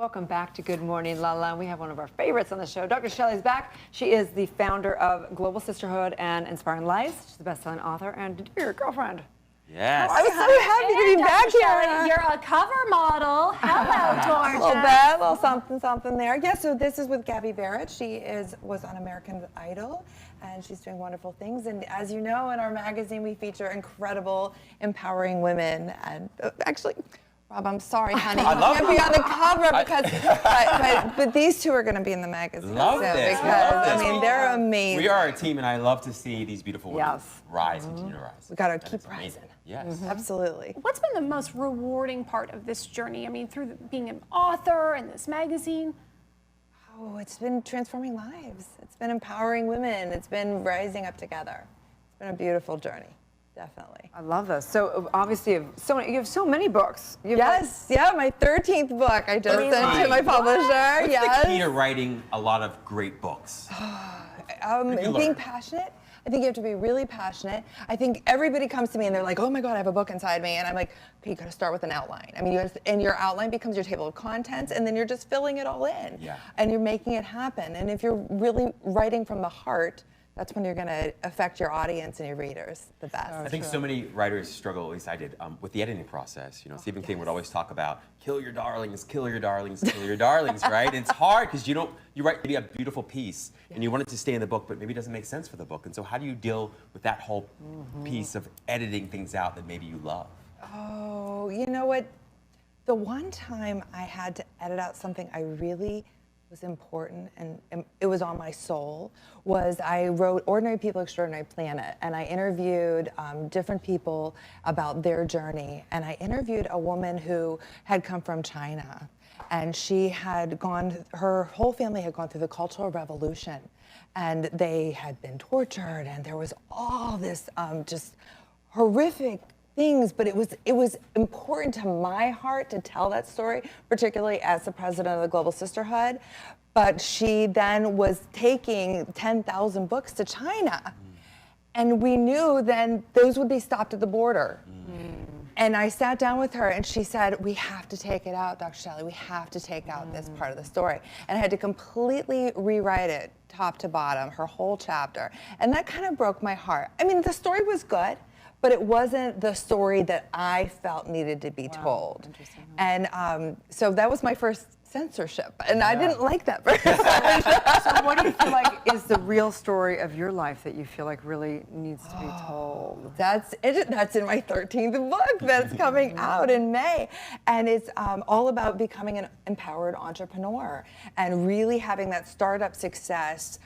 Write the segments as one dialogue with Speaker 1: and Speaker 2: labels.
Speaker 1: Welcome back to Good Morning La La. We have one of our favorites on the show. Dr. Shellie's back. She is the founder of Global Sisterhood and Inspiring Lives. She's the best-selling author and dear girlfriend.
Speaker 2: Yes.
Speaker 1: I'm so happy to be back here.
Speaker 3: You're a cover model. Hello, gorgeous.
Speaker 4: A little bit, a little something, something there. Yeah, so this is with Gabby Barrett. She was on American Idol, and she's doing wonderful things. And as you know, in our magazine, we feature incredible, empowering women. And actually, Rob, I'm sorry, honey.
Speaker 2: I love
Speaker 4: you can't be on the cover because, but these two are going to be in the magazine.
Speaker 2: Love this.
Speaker 4: Because, I mean, they're amazing.
Speaker 2: We are a team, and I love to see these beautiful women
Speaker 1: Yes.
Speaker 2: rise, continue to rise.
Speaker 4: We got to keep rising.
Speaker 2: Yes.
Speaker 4: Absolutely.
Speaker 3: What's been the most rewarding part of this journey? I mean, through being an author and this magazine.
Speaker 4: Oh, it's been transforming lives. It's been empowering women. It's been rising up together. It's been a beautiful journey, definitely.
Speaker 1: I love this. So obviously you have so many books.
Speaker 4: Yes, yeah, my 13th book I just sent to my publisher.
Speaker 2: What's
Speaker 4: Yes.
Speaker 2: the key to writing a lot of great books?
Speaker 4: Being passionate. I think you have to be really passionate. I think everybody comes to me and they're like, oh my God, I have a book inside me. And I'm like, okay, you gotta start with an outline. I mean, and your outline becomes your table of contents, and then you're just filling it all in.
Speaker 2: Yeah.
Speaker 4: And you're making it happen. And if you're really writing from the heart, that's when you're gonna affect your audience and your readers the best.
Speaker 2: I think so many writers struggle, at least I did, with the editing process. You know, Stephen King would always talk about kill your darlings, kill your darlings, kill your darlings, right? And it's hard because you write maybe a beautiful piece and you want it to stay in the book, but maybe it doesn't make sense for the book. And so how do you deal with that whole piece of editing things out that maybe you love?
Speaker 4: Oh, you know what? The one time I had to edit out something I really was important and it was on my soul was I wrote Ordinary People, Extraordinary Planet, and I interviewed different people about their journey. And I interviewed a woman who had come from China, and she had her whole family had gone through the Cultural Revolution, and they had been tortured, and there was all this just horrific things, but it was important to my heart to tell that story, particularly as the president of the Global Sisterhood. But she then was taking 10,000 books to China. And we knew then those would be stopped at the border. And I sat down with her and she said, we have to take it out, Dr. Shelley, we have to take out this part of the story. And I had to completely rewrite it top to bottom, her whole chapter. And that kind of broke my heart. I mean, the story was good, but it wasn't the story that I felt needed to be told.
Speaker 1: Interesting.
Speaker 4: And so that was my first censorship, and I didn't like that very much.
Speaker 1: So what do you feel like is the real story of your life that you feel like really needs to be told?
Speaker 4: That's in my 13th book that's coming out in May. And it's all about becoming an empowered entrepreneur and really having that startup success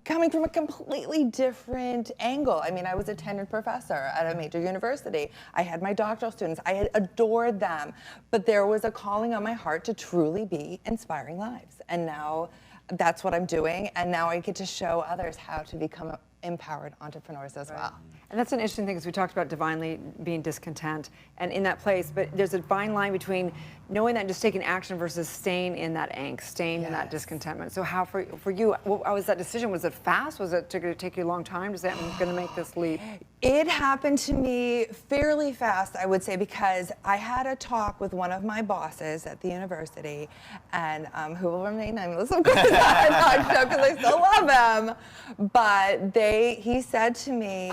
Speaker 4: coming from a completely different angle. I mean, I was a tenured professor at a major university. I had my doctoral students. I had adored them. But there was a calling on my heart to truly be inspiring lives. And now that's what I'm doing. And now I get to show others how to become empowered entrepreneurs as well.
Speaker 1: And that's an interesting thing, because we talked about divinely being discontent and in that place, but there's a fine line between knowing that and just taking action versus staying in that angst, staying in that discontentment. So how for you, what was that decision? Was it fast? Was it going to take you a long time to say, I'm going to make this leap?
Speaker 4: It happened to me fairly fast, I would say, because I had a talk with one of my bosses at the university, and who will remain nameless, of course, because I still love him. But he said to me,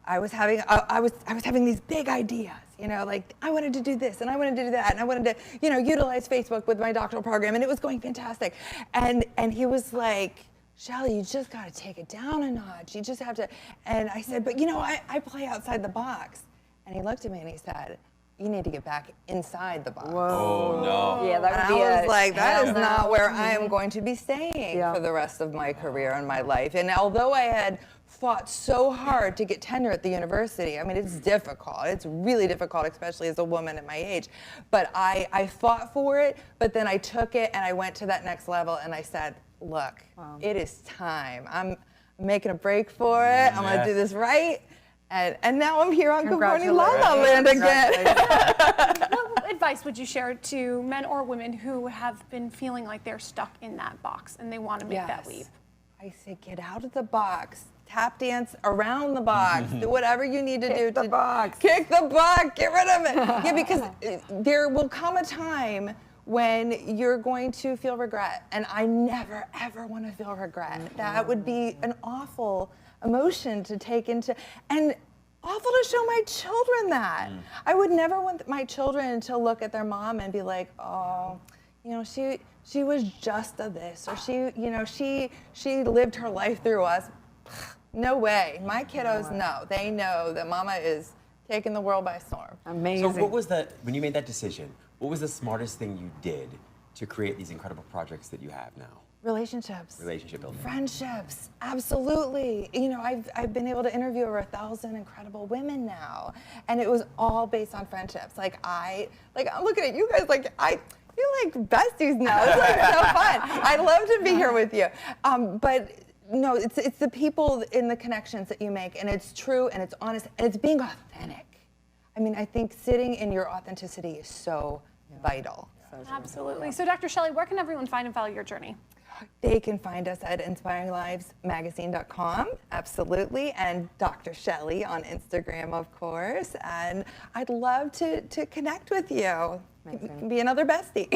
Speaker 4: I was having these big ideas, you know, like I wanted to do this and I wanted to do that and I wanted to, you know, utilize Facebook with my doctoral program, and it was going fantastic. And he was like, Shelley, you just got to take it down a notch. You just have to. And I said, but you know, I play outside the box. And he looked at me and he said, you need to get back inside the box.
Speaker 2: Oh, no.
Speaker 1: Yeah, that would be
Speaker 4: I was like, that is not where I am going to be staying
Speaker 1: Yeah.
Speaker 4: for the rest of my career and my life. And although I had fought so hard to get tenure at the university, I mean, it's difficult. It's really difficult, especially as a woman at my age. But I fought for it, but then I took it and I went to that next level and I said, look, it is time. I'm making a break for it. I'm going to do this right. And now I'm here on Good Morning La La Land again.
Speaker 3: What advice would you share to men or women who have been feeling like they're stuck in that box and they want to make that leap?
Speaker 4: I say get out of the box. Tap dance around the box. Do whatever you need to do.
Speaker 1: Kick the box.
Speaker 4: Kick the box. Get rid of it. Yeah, because there will come a time when you're going to feel regret. And I never, ever want to feel regret. That would be an awful emotion to take into, and awful to show my children that. I would never want my children to look at their mom and be like, oh, you know, she was just a this, or she lived her life through us. No way. My kiddos know. They know that mama is taking the world by storm.
Speaker 1: Amazing.
Speaker 2: So what was when you made that decision, what was the smartest thing you did to create these incredible projects that you have now?
Speaker 4: Relationships.
Speaker 2: Relationship building.
Speaker 4: Friendships, absolutely. You know, I've been able to interview over 1,000 incredible women now, and it was all based on friendships. I'm looking at you guys like you're like besties now. It's like so fun. I'd love to be here with you. But no, it's the people and the connections that you make, and it's true and it's honest and it's being authentic. I mean, I think sitting in your authenticity is so vital.
Speaker 3: Absolutely. So Dr. Shellie, where can everyone find and follow your journey?
Speaker 4: They can find us at inspiringlivesmagazine.com, absolutely, and Dr. Shellie on Instagram, of course. And I'd love to connect with you.
Speaker 1: Amazing.
Speaker 4: Be another bestie.